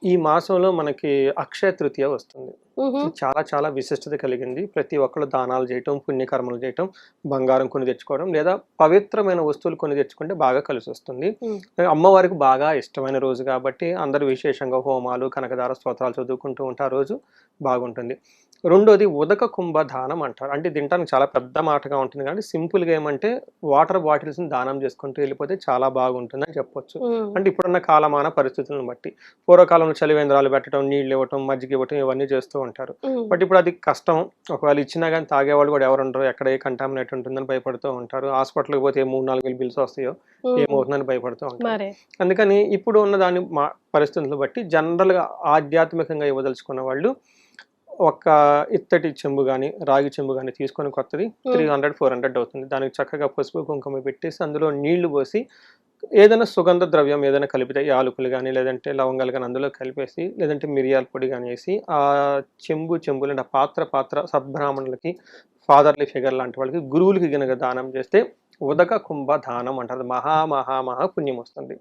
ఈ మాసంలో మనకి అక్షయ తృతీయ వస్తుంది. హుహు. ఇది చాలా చాలా విశిష్టత కలిగింది. ప్రతి ఒక్కళ్ళు దానాలు చేయటం, పుణ్యకర్మలు చేయటం, బంగారం కొని తెచ్చుకోవడం లేదా పవిత్రమైన వస్తువులు కొని తెచ్చుకుంటే బాగా కలిసొస్తుంది. హ్మ్. అమ్మవారికి బాగా ఇష్టమైన రోజు కాబట్టి అందరూ విశేషంగా హోమాలు, కనకదార స్తోత్రాలు చదువుకుంటూ ఉంటే ఆ రోజు బాగుంటుంది. రెండోది ఉదక కుంభ దానం అంటారు. అంటే ఇది వినటానికి చాలా పెద్ద మాటగా ఉంటుంది కానీ సింపుల్‌గా ఏమంటే వాటర్ బాటిల్స్‌ని దానం చేసుకుంటూ వెళ్ళిపోతే చాలా బాగుంటుందని చెప్పొచ్చు. హ్మ్. అంటే ఇప్పుడున్న కాలమాన పరిస్థితులను బట్టి. పూర్వకాలంలో చలివేంద్రాలు పెట్టడం, నీళ్ళివ్వటం, మజ్జిగివ్వటం ఇవన్నీ చేస్తూ ఉంటారు. హ్మ్. బట్ ఇప్పుడు అది కష్టం. ఒకవేళ ఇచ్చినా గానీ తాగేవాళ్ళు కూడా ఎవరుండరు. ఎక్కడ ఏ కంటామినేట్ ఉంటుందని భయపడుతూ ఉంటారు. హాస్పిటల్‌కి పోతే 3, 4 వేలు బిల్స్ వస్తాయో, హ్మ్. ఏమవుతుందని భయపడుతూ ఉంటారు. మరే. అందుకని ఇప్పుడు ఉన్న దాన్ని పరిస్థితులను బట్టి జనరల్‌గా ఆధ్యాత్మికంగా ఇవ్వదలుచుకున్న వాళ్ళు ఒక ఇత్తడి చెంబు గాని, రాగి చెంబు గాని తీసుకొని కొత్తది హ్మ్. 300, 400 అవుతుంది. దానికి చక్కగా పసుపు, కుంకుమ పెట్టేసి అందులో నీళ్లు పోసి ఏదైనా సుగంధ ద్రవ్యం ఏదైనా కలిపితే యాలకులు గాని, లేదంటే లవంగాలు గాని అందులో కలిపేసి, లేదంటే మిరియాల పొడి గాని ఏసి చెంబులంటే ఆ పాత్ర సద్బ్రాహ్మణులకి, ఫాదర్‌లీ ఫిగర్ లాంటి వాళ్ళకి, గురువులకి గనక దానం చేస్తే ఉదక కుంభ దానం అంటారు. మహా పుణ్యం వస్తుంది.